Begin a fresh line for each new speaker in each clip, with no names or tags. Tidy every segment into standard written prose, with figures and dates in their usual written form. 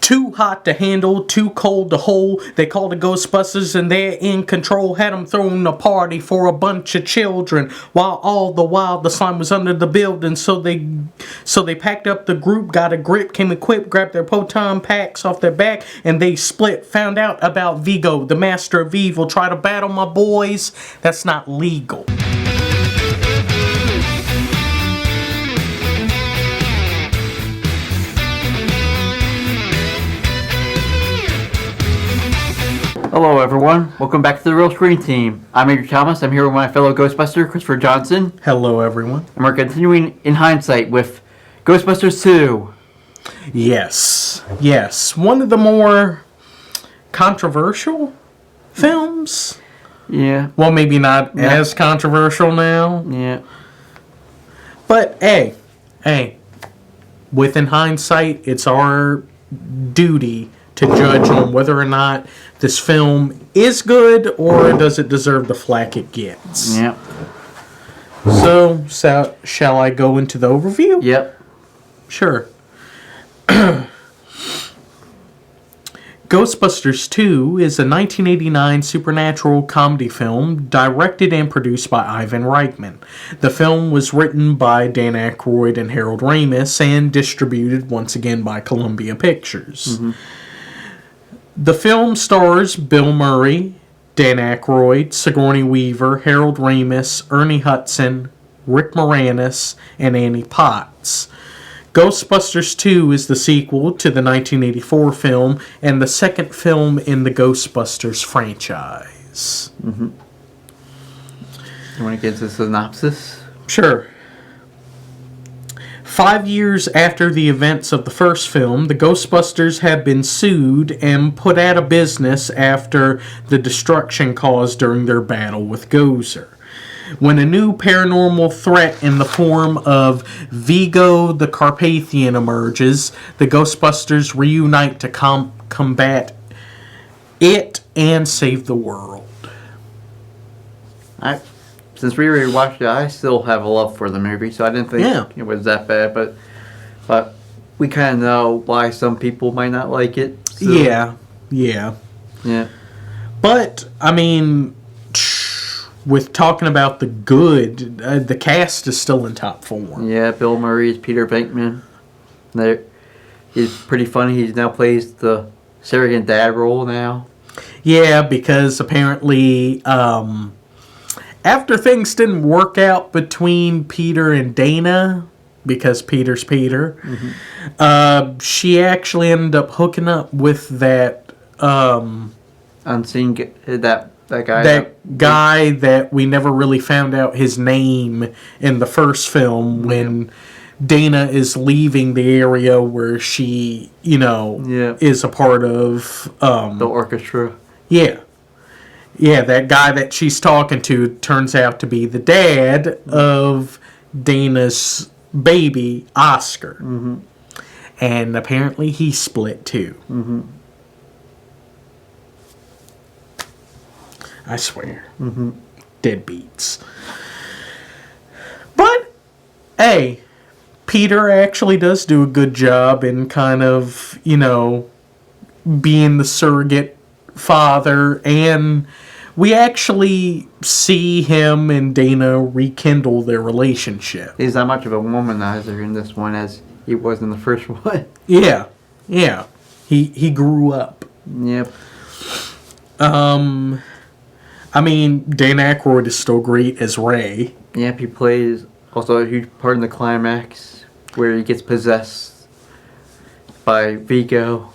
Too hot to handle, too cold to hold. They called the Ghostbusters and they're in control. Had them throwing a party for a bunch of children. While all the while the slime was under the building. So they packed up the group, got a grip, came equipped, grabbed their proton packs off their back, and they split. Found out about Biggo, the master of evil. Try to battle my boys. That's not legal.
Hello everyone, welcome back to the Real Screen Team. I'm Andrew Thomas, I'm here with my fellow Ghostbuster, Christopher Johnson.
Hello everyone.
And we're continuing in hindsight with Ghostbusters 2.
Yes. One of the more controversial films.
Yeah.
Well, maybe not as controversial now.
Yeah.
But, hey. Within hindsight, it's our duty to judge on whether or not this film is good or does it deserve the flack it gets.
Yeah.
So shall I go into the overview?
Yep.
Sure. Ghostbusters 2 is a 1989 supernatural comedy film directed and produced by Ivan Reitman. The film was written by Dan Aykroyd and Harold Ramis and distributed once again by Columbia Pictures. Mm-hmm. The film stars Bill Murray, Dan Aykroyd, Sigourney Weaver, Harold Ramis, Ernie Hudson, Rick Moranis, and Annie Potts. Ghostbusters 2 is the sequel to the 1984 film and the second film in the Ghostbusters franchise.
Mm-hmm. You want to get into the synopsis?
Sure. 5 years after the events of the first film, the Ghostbusters have been sued and put out of business after the destruction caused during their battle with Gozer. When a new paranormal threat in the form of Biggo the Carpathian emerges, the Ghostbusters reunite to combat it and save the world.
Since we rewatched it, I still have a love for the movie, so I didn't think it was that bad. But we kind of know why some people might not like it. So.
Yeah.
But
I mean, with talking about the good, the cast is still in top form.
Yeah, Bill Murray is Peter Venkman. He's pretty funny. He now plays the surrogate dad role now. Yeah,
because apparently, after things didn't work out between Peter and Dana, because Peter's Peter, mm-hmm. She actually ended up hooking up with that
unseen that guy.
That guy that we never really found out his name in the first film when Dana is leaving the area where she, is a part of
the orchestra.
Yeah, that guy that she's talking to turns out to be the dad of Dana's baby, Oscar. Mm-hmm. And apparently he split too.
Mm-hmm.
I swear. Mm-hmm. Deadbeats. But, hey, Peter actually does do a good job in kind of, being the surrogate father, and we actually see him and Dana rekindle their relationship.
He's not much of a womanizer in this one as he was in the first one.
Yeah. He grew up.
Yep.
I mean, Dan Aykroyd is still great as Ray.
Yep, he plays also a huge part in the climax where he gets possessed by Biggo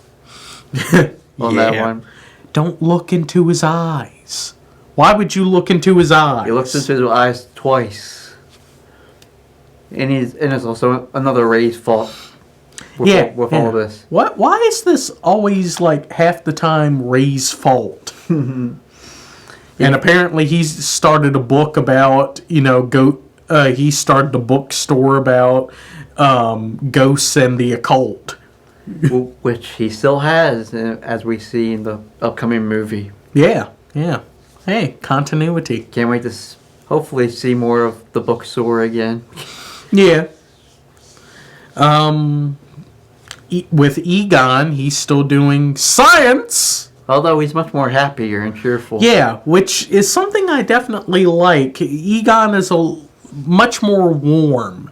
on that one.
Don't look into his eyes. Why would you look into his eyes?
He looks into his eyes twice. And it's also another Ray's fault with all this.
Why is this always like half the time Ray's fault? And apparently he's started a book about, he started a bookstore about ghosts and the occult.
Which he still has, as we see in the upcoming movie.
Yeah. Hey, continuity.
Can't wait to hopefully see more of the bookstore again.
Yeah. with Egon, he's still doing science.
Although he's much more happier and cheerful.
Yeah, which is something I definitely like. Egon is much more warm.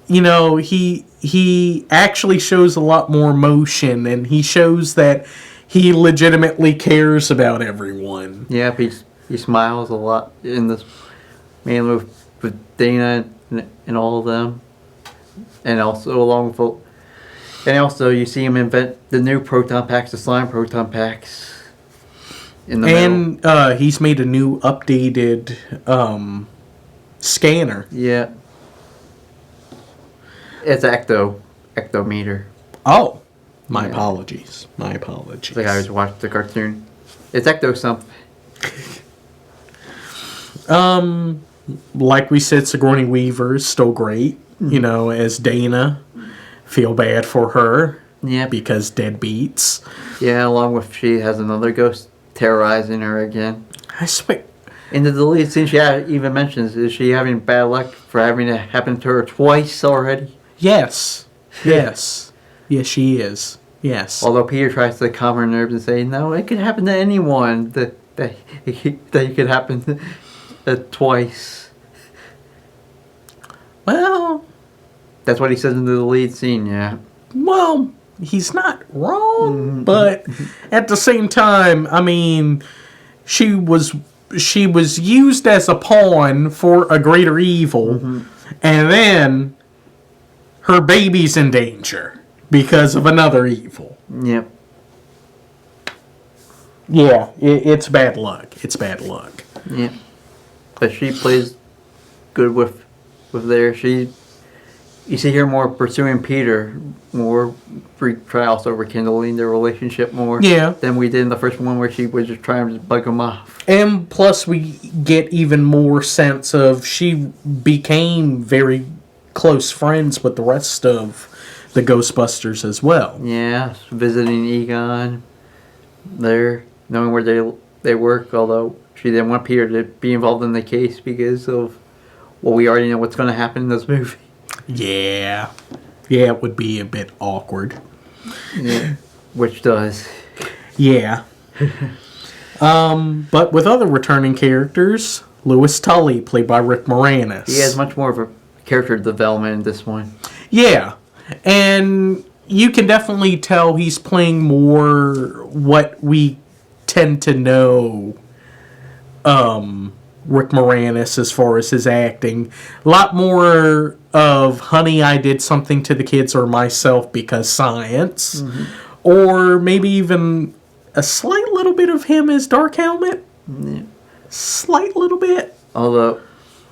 You know, he actually shows a lot more emotion, and he shows that he legitimately cares about everyone.
Yeah, he smiles a lot in this, mainly with Dana and all of them, and also you see him invent the new proton packs, the slime proton packs. And
he's made a new updated scanner.
Yeah. It's ectometer.
Oh, my apologies. My apologies.
It's like I always watched the cartoon. It's ecto something.
Like we said, Sigourney Weaver is still great. You know, as Dana. Feel bad for her.
Yeah.
Because deadbeats.
Yeah, along with she has another ghost terrorizing her again.
I swear.
In the deleted scene, she even mentions, is she having bad luck for having it happen to her twice already?
Yes. Yes. Yes, she is. Yes.
Although Peter tries to calm her nerves and say, no, it could happen to anyone. That it could happen twice.
Well,
that's what he says in the lead scene, yeah.
Well, he's not wrong, but at the same time, I mean, she was used as a pawn for a greater evil, and then her baby's in danger because of another evil.
Yep.
Yeah, it's bad luck. It's bad luck.
Yeah. But she plays good with there. You see her more pursuing Peter, more trials over rekindling their relationship more than we did in the first one where she was just trying to bug him off. And
plus we get even more sense of she became very close friends with the rest of the Ghostbusters as well.
Yeah, visiting Egon there, knowing where they work, although she didn't want Peter to be involved in the case because of, well, we already know what's going to happen in this movie.
Yeah. Yeah, it would be a bit awkward.
Yeah, which does.
Yeah. But with other returning characters, Louis Tully, played by Rick Moranis.
He has much more of a character development in this one.
Yeah. And you can definitely tell he's playing more what we tend to know Rick Moranis as far as his acting. A lot more of Honey, I Did Something to the Kids or Myself Because Science. Or maybe even a slight little bit of him as Dark Helmet.
Yeah.
Slight little bit.
Although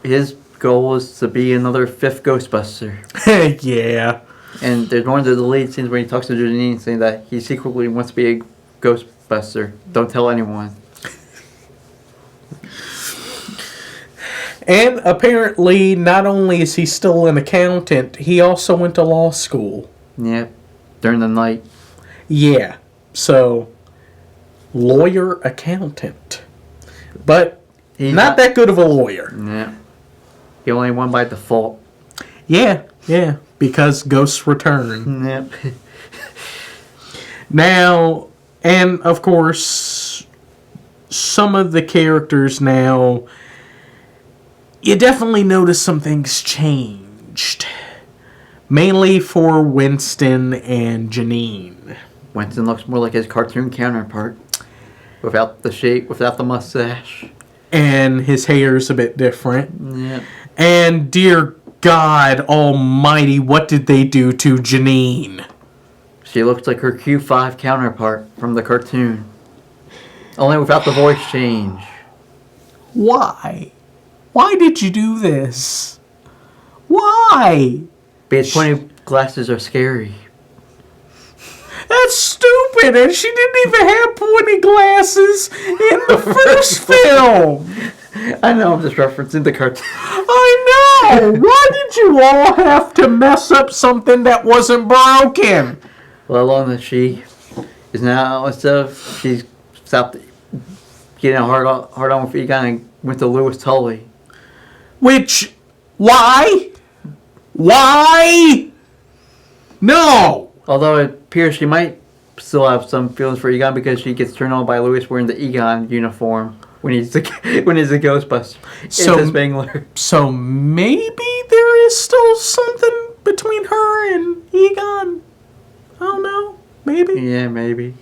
his goal is to be another fifth Ghostbuster.
Yeah.
And there's one of the lead scenes where he talks to Janine saying that he secretly wants to be a Ghostbuster. Don't tell anyone.
And apparently, not only is he still an accountant, he also went to law school.
Yeah, during the night.
Yeah, so, lawyer accountant. But he's not that good of a lawyer.
Yeah. He only won by default.
Yeah, because ghosts return.
Yep.
Now, and of course, some of the characters now, you definitely notice some things changed. Mainly for Winston and Janine.
Winston looks more like his cartoon counterpart. Without the shape, without the mustache.
And his hair's a bit different.
Yeah.
And dear God almighty, what did they do to Janine?
She looks like her Q5 counterpart from the cartoon. Only without the voice change.
Why? Why did you do this? Why?
Because pointy glasses are scary.
That's stupid, and she didn't even have pointy glasses in the first film.
I know, I'm just referencing the cartoon.
I know! Why did you all have to mess up something that wasn't broken?
Let alone that she is now, instead of, she's stopped getting hard on with Egon and went to Louis Tully.
Which, why? Why? No!
Although it appears she might still have some feelings for Egon because she gets turned on by Louis wearing the Egon uniform when he's a Ghostbuster.
So,
It's a Spangler.
So maybe there is still something between her and Egon? I don't know. Maybe.
Yeah, maybe.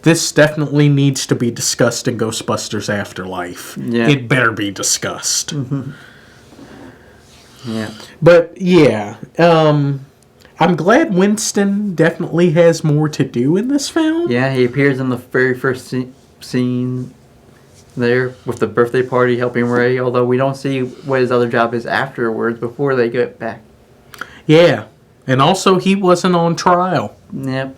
This definitely needs to be discussed in Ghostbusters Afterlife.
Yeah.
It better be discussed.
Mm-hmm. Yeah.
But, yeah. I'm glad Winston definitely has more to do in this film.
Yeah, he appears in the very first scene there with the birthday party helping Ray, although we don't see what his other job is afterwards before they get back.
Yeah. And also, he wasn't on trial.
Yep.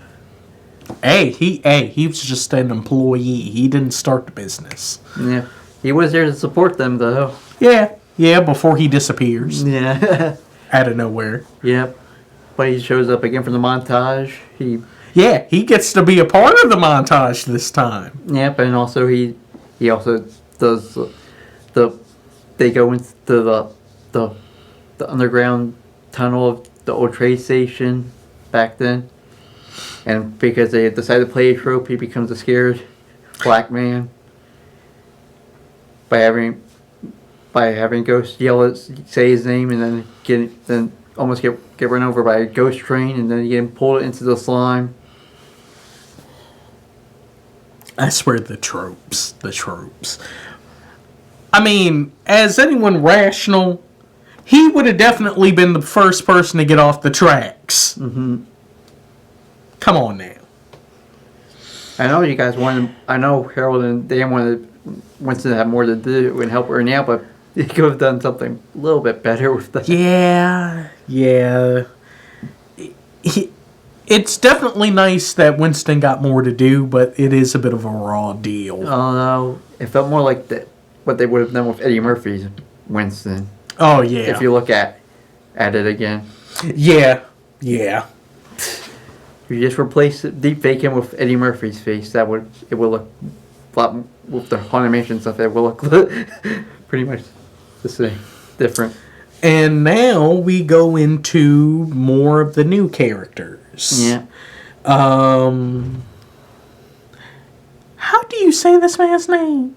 He was just an employee. He didn't start the business.
Yeah. He was there to support them, though.
Yeah, before he disappears.
Yeah.
Out of nowhere.
Yep. But he shows up again for the montage. He
gets to be a part of the montage this time.
Yep, and also he also does they go into the underground tunnel of the old trade station back then. And because they decided to play a trope, he becomes a scared black man by having ghosts say his name, and then almost get run over by a ghost train, and then getting pulled into the slime.
I swear, the tropes. I mean, as anyone rational, he would have definitely been the first person to get off the tracks.
Mm-hmm.
Come on now.
I know you guys wanted. I know Harold and Dan wanted Winston to have more to do and help her out, but he could have done something a little bit better with that.
Yeah. It's definitely nice that Winston got more to do, but it is a bit of a raw deal.
Oh no, it felt more like what they would have done with Eddie Murphy's Winston.
Oh yeah.
If you look at it again.
Yeah.
If you just replace deep fake him with Eddie Murphy's face, it would look a lot with the animation stuff. It will look pretty much the same, different.
And now we go into more of the new characters.
Yeah.
How do you say this man's name?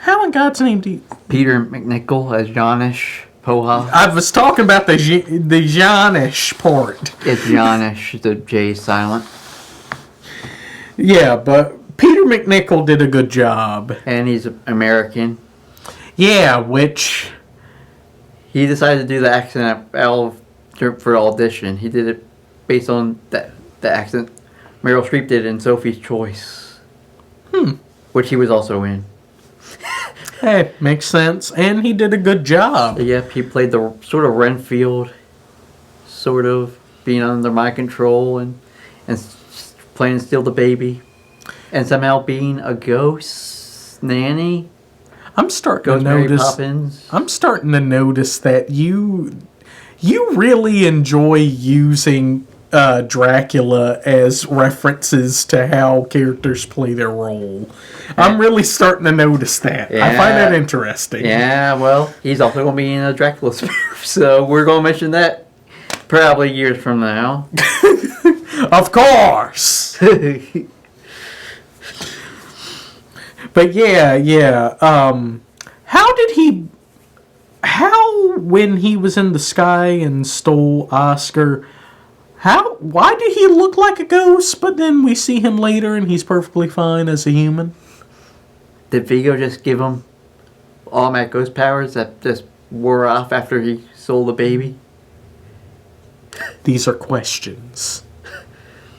How in God's name do you...
Peter McNichol as Janish Poha.
I was talking about the Janish part.
It's Janish. The J is silent.
Yeah, but Peter McNichol did a good job.
And he's American.
Yeah, which...
He decided to do the accent for audition. He did it based on the accent Meryl Streep did in Sophie's Choice. Which he was also in.
Hey, makes sense. And he did a good job.
Yep, he played the sort of Renfield, sort of being under my control and playing Steal the Baby. And somehow being a ghost nanny.
I'm starting
Ghost
to
Mary
notice.
Poppins.
I'm starting to notice that you really enjoy using Dracula as references to how characters play their role. I'm really starting to notice that.
Yeah.
I find that interesting.
Yeah, well, he's also going to be in a Dracula spoof, so we're going to mention that probably years from now.
Of course. But yeah. How when he was in the sky and stole Oscar, why did he look like a ghost, but then we see him later and he's perfectly fine as a human?
Did Vigo just give him automatic ghost powers that just wore off after he sold the baby?
These are questions.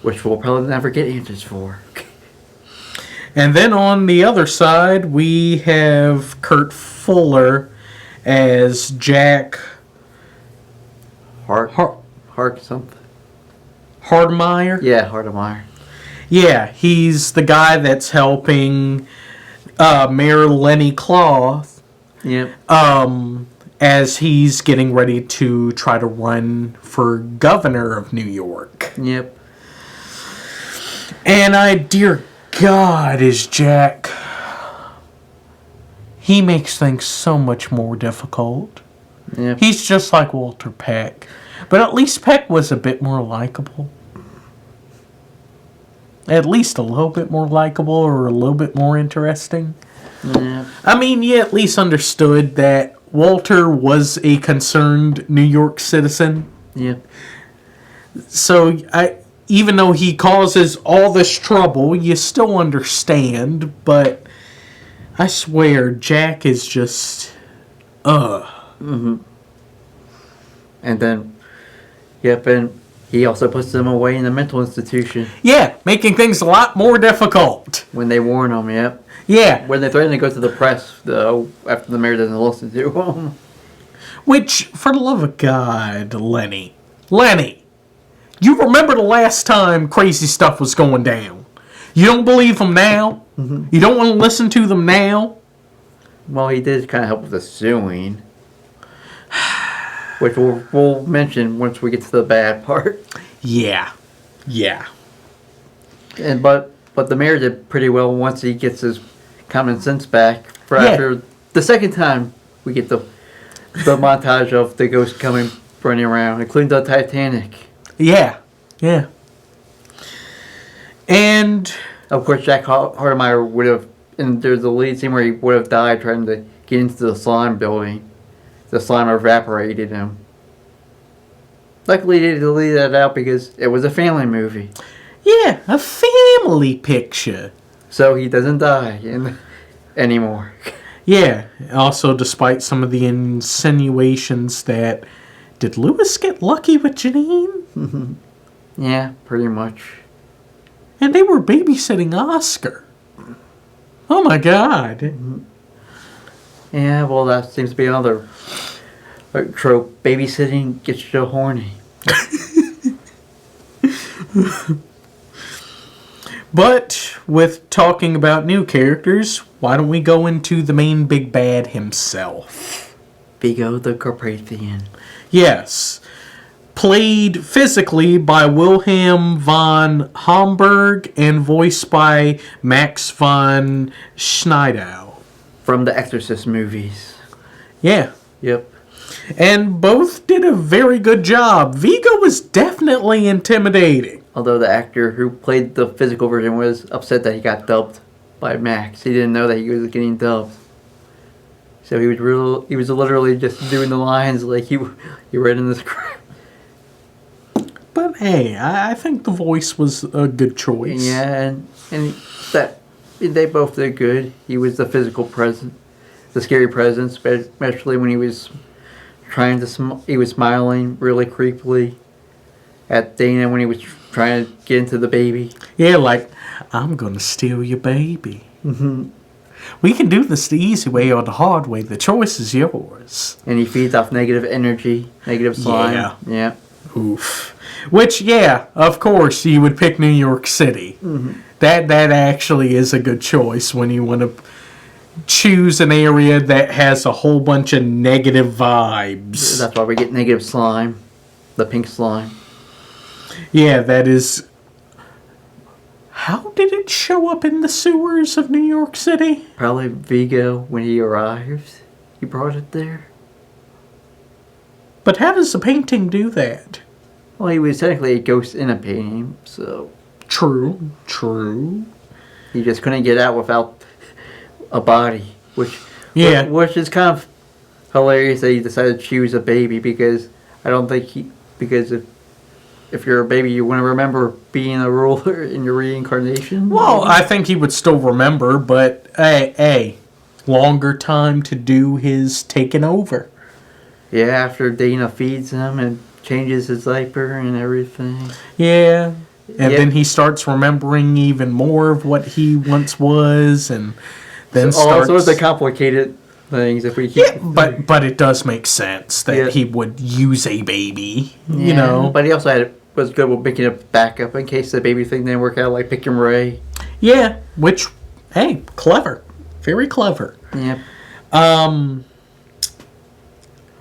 Which we'll probably never get answers for.
And then on the other side, we have Kurt Fuller as Jack
Hark something.
Hardemeyer.
Yeah, Hardemeyer.
Yeah, he's the guy that's helping Mayor Lenny Cloth.
Yep.
As he's getting ready to try to run for governor of New York.
Yep.
And dear God, is Jack... He makes things so much more difficult.
Yep.
He's just like Walter Peck. But at least Peck was a bit more likable. At least a little bit more likable or a little bit more interesting.
Yeah.
I mean, you at least understood that Walter was a concerned New York citizen.
Yeah.
So, even though he causes all this trouble, you still understand. But I swear, Jack is just...
Mm-hmm. And then... Yep, and he also puts them away in a mental institution.
Yeah, making things a lot more difficult.
When they warn him, yep.
Yeah.
When they threaten to go to the press, though, after the mayor doesn't listen to him.
Which, for the love of God, Lenny, you remember the last time crazy stuff was going down. You don't believe them now? Mm-hmm. You don't want to listen to them now?
Well, he did kind of help with the suing. Which we'll mention once we get to the bad part.
Yeah.
And but the mayor did pretty well once he gets his common sense back. After the second time we get the montage of the ghost coming running around, including the Titanic.
Yeah. And
of course, Jack Hardemeyer would have. And there's a lead scene where he would have died trying to get into the slime building. The slime evaporated him. Luckily, they deleted that out because it was a family movie.
Yeah, a family picture.
So he doesn't die anymore.
Yeah. Also, despite some of the insinuations that... Did Lewis get lucky with Janine?
Yeah, pretty much.
And they were babysitting Oscar. Oh my God.
Mm-hmm. Yeah, well, that seems to be another trope. Babysitting gets you horny.
But with talking about new characters, why don't we go into the main big bad himself?
Biggo the Carpathian.
Yes. Played physically by Wilhelm von Homburg and voiced by Max von Sydow.
From the Exorcist movies.
Yeah.
Yep.
And both did a very good job. Vigo was definitely intimidating.
Although the actor who played the physical version was upset that he got dubbed by Max. He didn't know that he was getting dubbed. So he was literally just doing the lines like he read in the script.
But hey, I think the voice was a good choice.
Yeah, and they both did good. He was the physical presence, the scary presence, especially when he was trying to. He was smiling really creepily at Dana when he was trying to get into the baby.
Yeah, like, I'm gonna steal your baby. Mm-hmm. We can do this the easy way or the hard way. The choice is yours.
And he feeds off negative energy, negative slime. Yeah.
Oof. Which, yeah, of course, you would pick New York City. Mm-hmm. That actually is a good choice when you want to choose an area that has a whole bunch of negative vibes.
That's why we get negative slime. The pink slime.
Yeah, that is... How did it show up in the sewers of New York City?
Probably Vigo, when he arrived. He brought it there.
But how does the painting do that?
Well, he was technically a ghost in a painting, so...
True.
He just couldn't get out without a body, which is kind of hilarious that he decided to choose a baby, because I don't think because if you're a baby, you want to remember being a ruler in your reincarnation.
Well, I think he would still remember, but longer time to do his taking over.
Yeah, after Dana feeds him and changes his diaper and everything.
Yeah. And then he starts remembering even more of what he once was, and then starts...
all sorts of complicated things if we keep...
Yeah, but it does make sense that he would use a baby, you know.
But he also was good with making a backup in case the baby thing didn't work out, like picking Ray.
Yeah, which, hey, clever. Very clever.
Yep.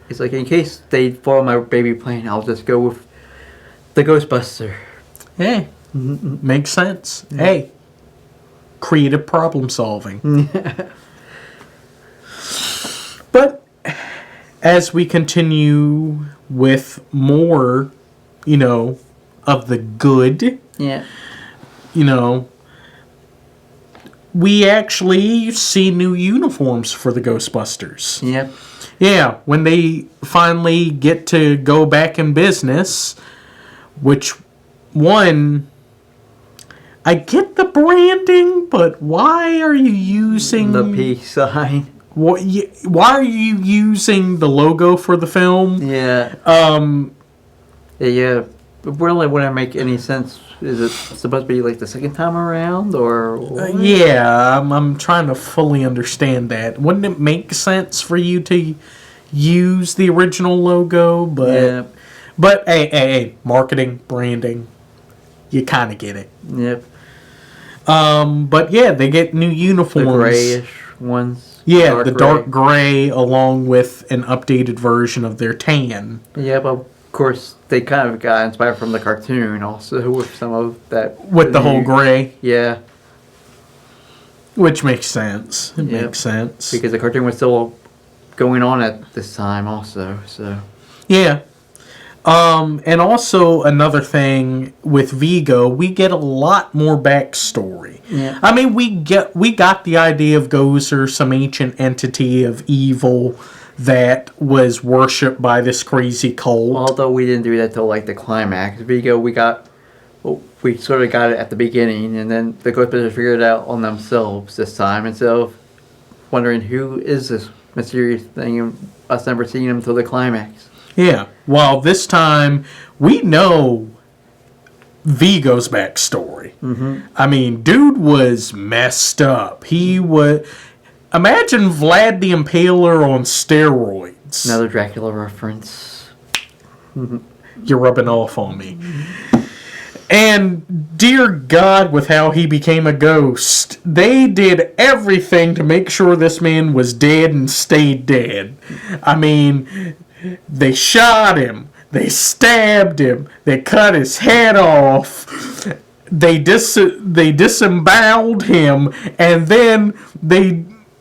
It's like, in case they follow my baby plane, I'll just go with the Ghostbuster.
Hey, makes sense. Yeah. Hey, creative problem solving. But as we continue with more, of the good.
Yeah.
We actually see new uniforms for the Ghostbusters.
Yep.
Yeah, when they finally get to go back in business, which one, I get the branding, but why are you using
the peace sign?
Why are you using the logo for the film?
Yeah. Yeah. It really wouldn't make any sense. Is it supposed to be like the second time around, or?
Yeah, I'm trying to fully understand that. Wouldn't it make sense for you to use the original logo? But hey, marketing, branding, you kind of get it.
Yep.
But yeah, they get new uniforms.
The grayish ones.
Yeah, the dark gray along with an updated version of their tan.
Yeah, but of course they kind of got inspired from the cartoon also with some of that.
With the whole gray.
Yeah.
Which makes sense. It makes sense.
Because the cartoon was still going on at this time also, so.
Yeah. And also another thing with Vigo, we get a lot more backstory.
Yeah.
I mean, we got the idea of Gozer, some ancient entity of evil that was worshipped by this crazy cult.
Although we didn't do that till like the climax. Vigo, we sort of got it at the beginning, and then the Ghostbusters figured it out on themselves this time, instead of wondering who is this mysterious thing and us never seeing him till the climax.
Yeah. Well, this time we know Vigo's backstory. Mm-hmm. I mean, dude was messed up. He was. Imagine Vlad the Impaler on steroids.
Another Dracula reference.
You're rubbing off on me. And dear God, with how he became a ghost, they did everything to make sure this man was dead and stayed dead. I mean, they shot him, they stabbed him, they cut his head off, they disemboweled him, and then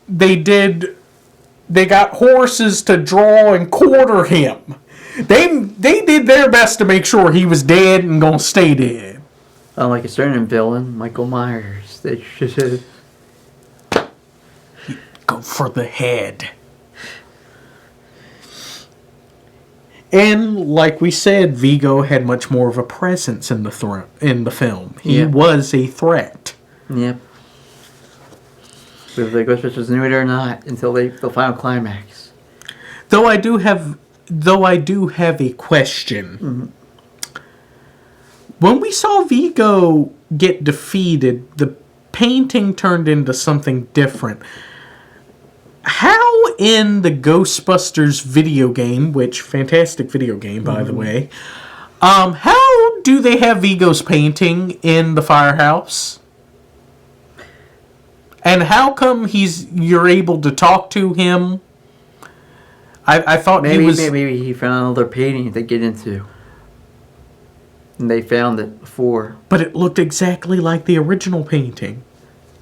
they got horses to draw and quarter him. They did their best to make sure he was dead and gonna stay dead.
Like a certain villain, Michael Myers. They should
go for the head. And like we said, Vigo had much more of a presence in the film. He was a threat.
Yep. Whether the Ghostbusters knew it or not until the final climax.
Though I do have a question. Mm-hmm. When we saw Vigo get defeated, the painting turned into something different. How in the Ghostbusters video game, which fantastic video game by the way, how do they have Vigo's painting in the firehouse? And how come you're able to talk to him? I thought
maybe he found another painting to get into. And they found it before.
But it looked exactly like the original painting.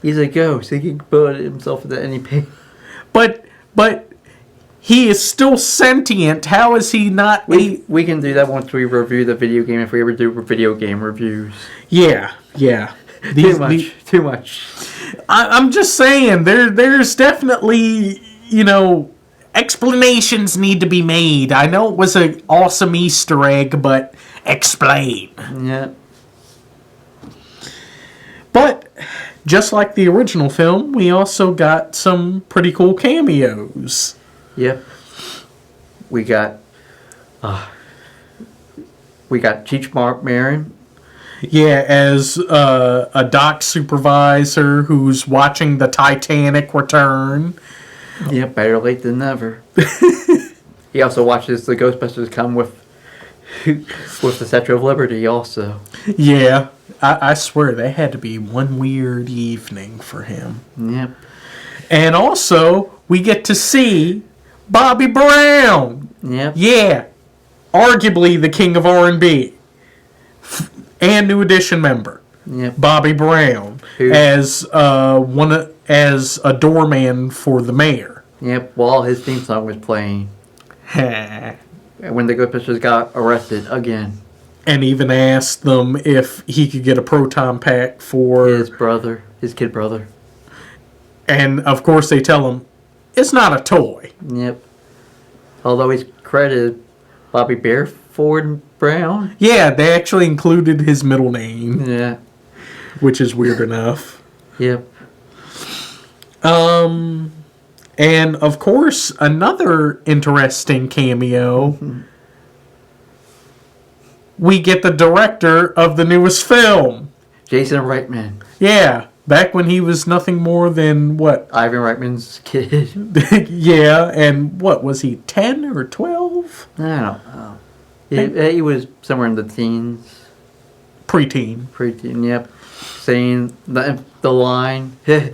He's a ghost. He can put himself into any painting.
But he is still sentient. How is he not?
We can do that once we review the video game. If we ever do video game reviews.
Yeah.
Too much.
I'm just saying there's definitely explanations need to be made. I know it was an awesome Easter egg, but explain.
Yeah.
But just like the original film, we also got some pretty cool cameos.
Yep. We got Cheech Marin.
Yeah, as a dock supervisor who's watching the Titanic return.
Yeah, better late than never. He also watches the Ghostbusters come with the Statue of Liberty also.
Yeah, I swear that had to be one weird evening for him.
Yep.
And also, we get to see Bobby Brown.
Yep.
Yeah, arguably the king of R&B. And New Edition member.
Yep.
Bobby Brown. As a doorman for the mayor.
Yep, while his theme song was playing. when the Ghostbusters got arrested again.
And even asked them if he could get a proton pack for
his kid brother.
And of course they tell him, it's not a toy.
Yep. Although he's credited Bobby Bearford Brown.
Yeah, they actually included his middle name.
Yeah.
Which is weird enough.
Yep.
And of course, another interesting cameo. We get the director of the newest film.
Jason Reitman.
Yeah, back when he was nothing more than, what?
Ivan Reitman's kid.
Yeah, and what, was he 10 or 12?
I don't know. He was somewhere in the teens.
Preteen.
Preteen, yep. Saying the line to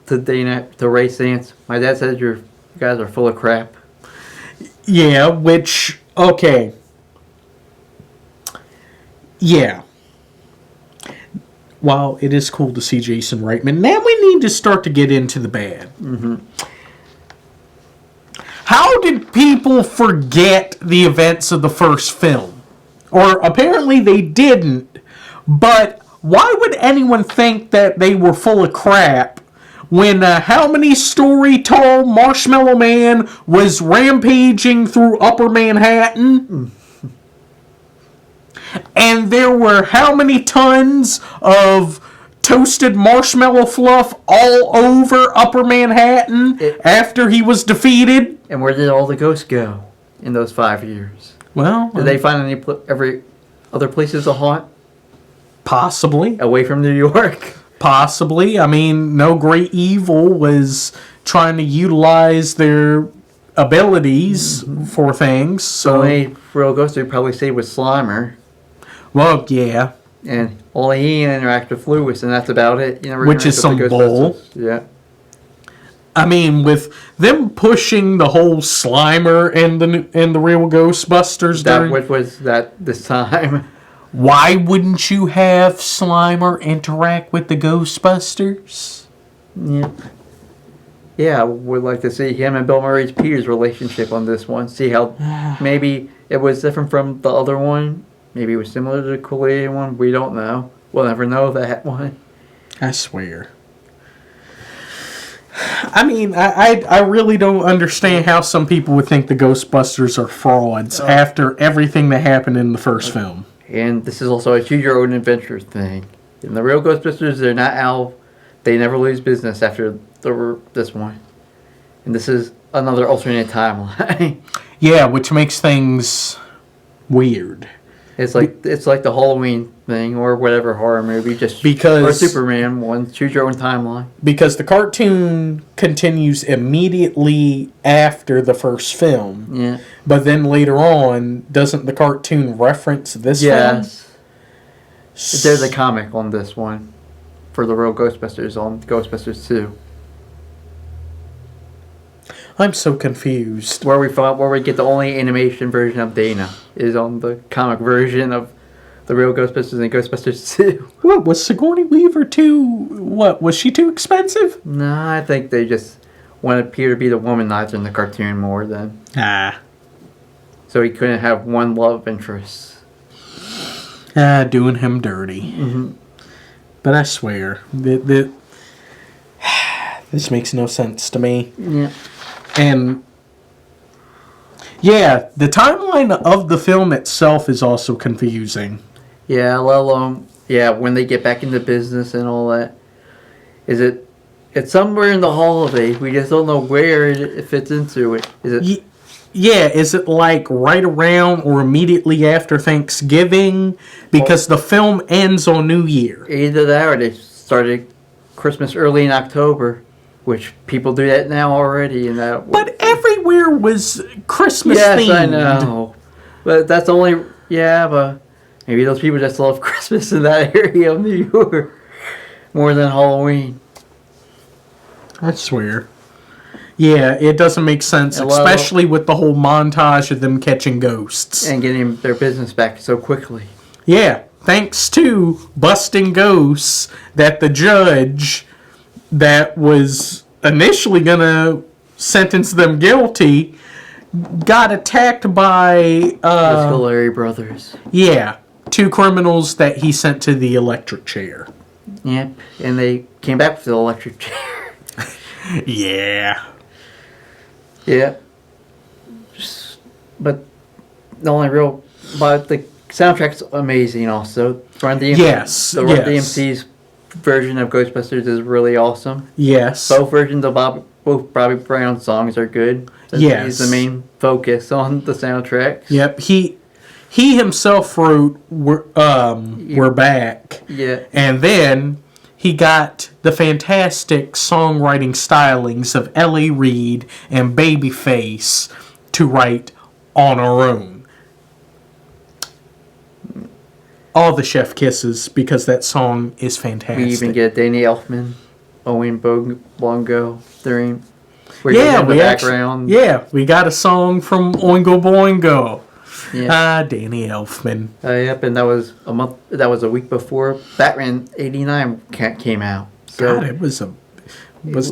Dana, to Ray Stantz, my dad says you guys are full of crap.
Yeah, which, okay. Yeah. While it is cool to see Jason Reitman, now we need to start to get into the bad.
Mm-hmm.
How did people forget the events of the first film? Or apparently they didn't, but why would anyone think that they were full of crap when how many story tall Marshmallow Man was rampaging through Upper Manhattan? And there were how many tons of toasted marshmallow fluff all over Upper Manhattan after he was defeated?
And where did all the ghosts go in those 5 years?
Well,
did they find every other places to haunt?
Possibly.
Away from New York?
Possibly. I mean, no great evil was trying to utilize their abilities for things. So
the only real ghost would probably say was Slimer.
Well, yeah.
And only he interacted with Lewis, and that's about it.
Which is some bull.
Yeah.
I mean, with them pushing the whole Slimer and the real Ghostbusters,
Which was this time.
Why wouldn't you have Slimer interact with the Ghostbusters?
Yeah. Yeah, I would like to see him and Bill Murray's Peter's relationship on this one. See how maybe it was different from the other one. Maybe it was similar to the Kool-Aid one. We don't know. We'll never know that one.
I swear. I mean, I really don't understand how some people would think the Ghostbusters are frauds after everything that happened in the first film.
And this is also a choose-your-own adventure thing. In the real Ghostbusters, they're not out. They never lose business after this one. And this is another alternate timeline.
Yeah, which makes things weird.
It's like the Halloween thing or whatever horror movie, or Superman one. Choose your own timeline.
Because the cartoon continues immediately after the first film.
Yeah.
But then later on, doesn't the cartoon reference this film?
Yes. There's a comic on this one for the real Ghostbusters on Ghostbusters 2.
I'm so confused.
Where we get the only animation version of Dana is on the comic version of the real Ghostbusters and Ghostbusters 2.
What, was Sigourney Weaver was she too expensive?
No, I think they just wanted Peter to be the womanizer in the cartoon more than... So he couldn't have one love interest.
Doing him dirty.
Mm-hmm.
But I swear, this makes no sense to me.
Yeah.
And yeah, the timeline of the film itself is also confusing.
Yeah, let alone when they get back into business and all that. It's somewhere in the holidays. We just don't know where it fits into it. Is
it like right around or immediately after Thanksgiving? Because the film ends on New Year.
Either that or they started Christmas early in October. Which people do that now already.
But everywhere was Christmas themed.
Yes, I know. But that's only... Yeah, but maybe those people just love Christmas in that area of New York more than Halloween.
I swear. Yeah, it doesn't make sense, especially with the whole montage of them catching ghosts.
And getting their business back so quickly.
Yeah, thanks to busting ghosts that the judge... that was initially going to sentence them guilty got attacked by
The Scolari brothers.
yeah, 2 criminals that he sent to the electric chair.
Yep, and they came back with the electric chair.
Yeah.
Yeah. But the only real... But the soundtrack's amazing also. Run DMC,
Yes,
the Run
yes.
DMC's version of Ghostbusters is really awesome.
Yes.
Both versions of both Bobby Brown songs are good.
Yes.
He's the main focus on the soundtracks.
Yep. He himself wrote We're Back.
Yeah.
And then he got the fantastic songwriting stylings of L.A. Reid and Babyface to write On Our Own. All the chef kisses because that song is fantastic.
We even get Danny Elfman, Owen Bongo during...
Yeah,
the background.
we got a song from Oingo Boingo.
Yeah.
Danny Elfman.
Yep, and that was a week before Batman '89 came out. So
God, it was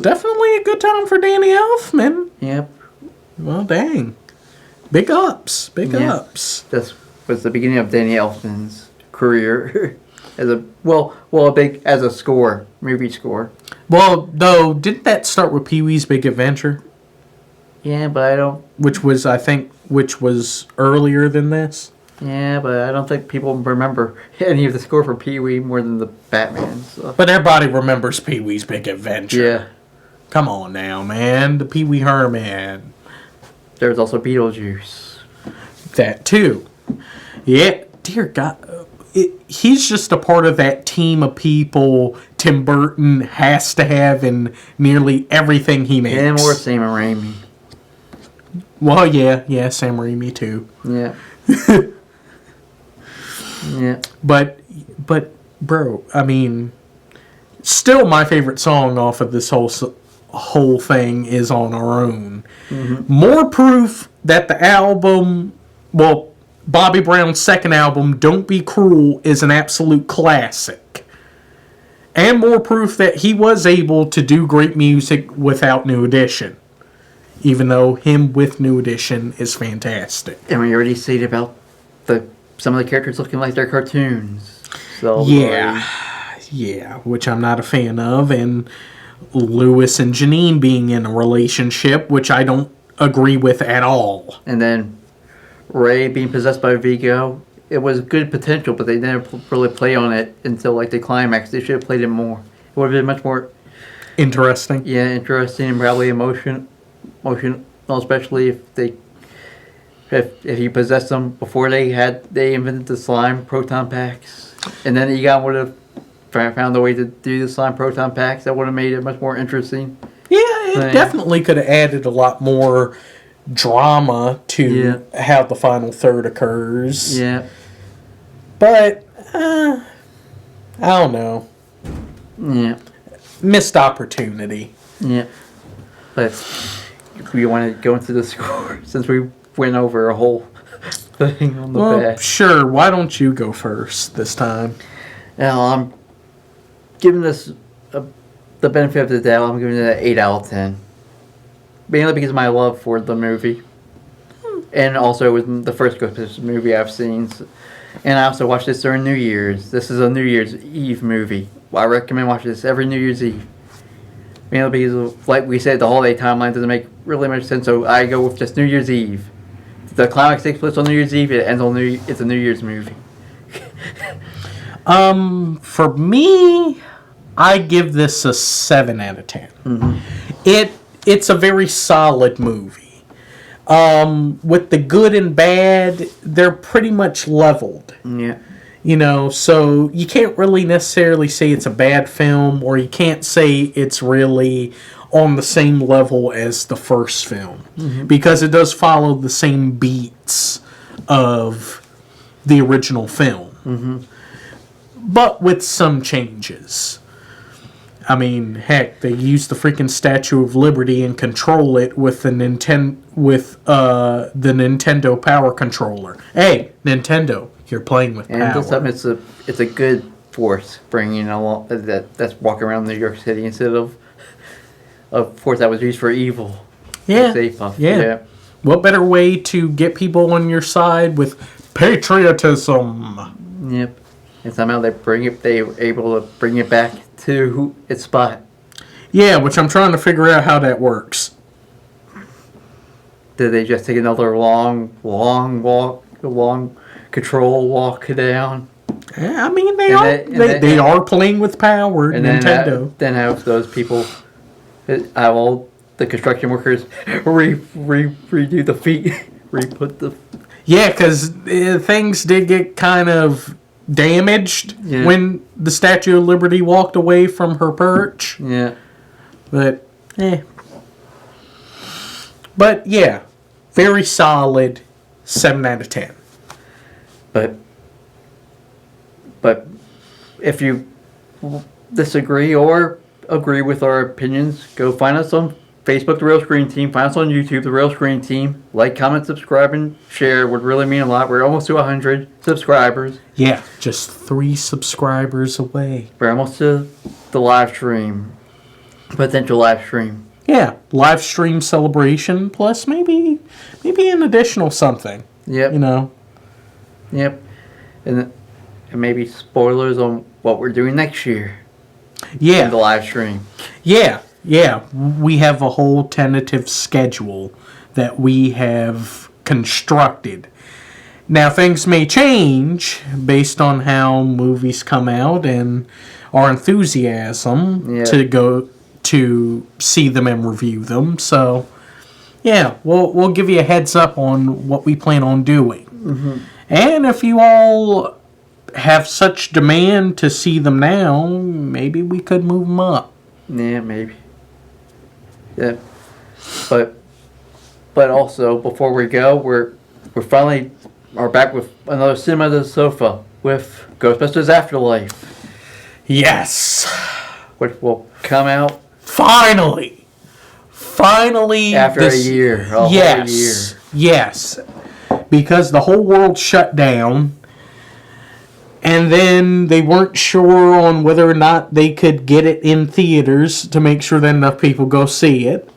definitely a good time for Danny Elfman.
yep,
Well, dang. Big ups.
Yeah.
Ups.
this was the beginning of Danny Elfman's career as a movie score.
Well, though, didn't that start with Pee-wee's Big Adventure?
Yeah, but I don't.
Which was earlier than this?
Yeah, but I don't think people remember any of the score for Pee-wee more than the Batman stuff.
But everybody remembers Pee-wee's Big Adventure.
Yeah,
Come on now, man. The Pee-wee Herman.
there's also Beetlejuice.
That, too. Yeah, dear God. He's just a part of that team of people Tim Burton has to have in nearly everything he makes.
And more Sam Raimi.
Well, yeah, Sam Raimi too.
Yeah. Yeah.
But, bro, I mean, still my favorite song off of this whole thing is On Our Own.
Mm-hmm.
More proof that the album, well, Bobby Brown's second album, Don't Be Cruel, is an absolute classic. And more proof that he was able to do great music without New Edition. Even though him with New Edition is fantastic.
And we already said about some of the characters looking like their cartoons. So
Yeah, which I'm not a fan of. And Lewis and Janine being in a relationship, which I don't agree with at all.
And then Ray being possessed by Vigo. It was good potential, but they didn't really play on it until like the climax. They should have played it more. It would have been much more
Interesting.
interesting and probably emotional, especially if you possessed them before they invented the slime proton packs, and then Egon would have found a way to do the slime proton packs. That would have made it much more interesting.
Yeah, it definitely could have added a lot more drama to how the final third occurs.
Yeah.
But, I don't know.
Yeah.
Missed opportunity.
Yeah. But we want to go into the score since we went over a whole thing on the back.
Sure. Why don't you go first this time?
Now, I'm giving this the benefit of the doubt. I'm giving it an 8 out of 10. Mainly because of my love for the movie. And also it was the first Ghostbusters movie I've seen. And I also watched this during New Year's. This is a New Year's Eve movie. I recommend watching this every New Year's Eve. Mainly because, like we said, the holiday timeline doesn't make really much sense, so I go with just New Year's Eve. The climax takes place on New Year's Eve. It ends on it's a New Year's movie.
For me, I give this a 7 out of 10. Mm-hmm. It's a very solid movie. With the good and bad, they're pretty much leveled.
Yeah.
You know, so you can't really necessarily say it's a bad film, or you can't say it's really on the same level as the first film. Mm-hmm. Because it does follow the same beats of the original film. Mm-hmm. But with some changes. I mean, heck, they use the freaking Statue of Liberty and control it with the Nintendo Power Controller. Hey, Nintendo, you're playing with power.
And something it's a good force bringing along that's walking around New York City instead of a force that was used for evil.
Yeah.
Safe off.
Yeah. What better way to get people on your side with patriotism?
Yep. And somehow they were able to bring it back to its spot.
Yeah, which I'm trying to figure out how that works.
Did they just take another long control walk down?
Yeah, I mean, they are playing with power,
and
Nintendo.
Then have those people, have all the construction workers redo the feet, re-put the...
Yeah, because things did get kind of damaged when the Statue of Liberty walked away from her perch.
Yeah.
But, But, yeah, very solid 7 out of 10.
But if you disagree or agree with our opinions, go find us on Facebook, The Real Screen Team. Find us on YouTube, The Real Screen Team. Like, comment, subscribe, and share. It would really mean a lot. We're almost to 100 subscribers.
Yeah, just 3 subscribers away.
We're almost to the live stream. Potential live stream.
Yeah, live stream celebration plus maybe an additional something.
Yep.
You know.
Yep. And maybe spoilers on what we're doing next year.
Yeah.
In the live stream.
Yeah. We have a whole tentative schedule that we have constructed. Now, things may change based on how movies come out and our enthusiasm to go to see them and review them. So, yeah, we'll give you a heads up on what we plan on doing.
Mm-hmm.
And if you all have such demand to see them now, maybe we could move them up.
Yeah, maybe. Yeah, but also before we go, we're finally back with another Cinema to the Sofa with Ghostbusters Afterlife.
Yes,
which will come out
finally
after a year. Whole year.
Yes, because the whole world shut down. And then they weren't sure on whether or not they could get it in theaters to make sure that enough people go see it.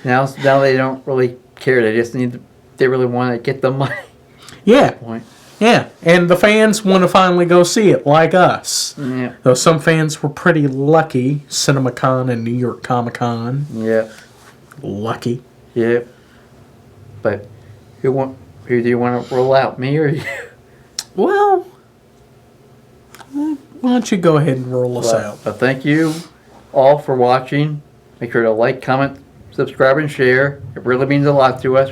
Now they don't really care. They really want to get the money.
Yeah.
Point.
Yeah. And the fans want to finally go see it, like us.
Yeah.
Though some fans were pretty lucky. CinemaCon and New York Comic Con.
Yeah.
Lucky.
Yeah. But who do you want to roll out, me or you?
Well, why don't you go ahead and roll us out?
But thank you all for watching. Make sure to like, comment, subscribe, and share. It really means a lot to us.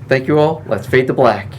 Thank you all. Let's fade to black.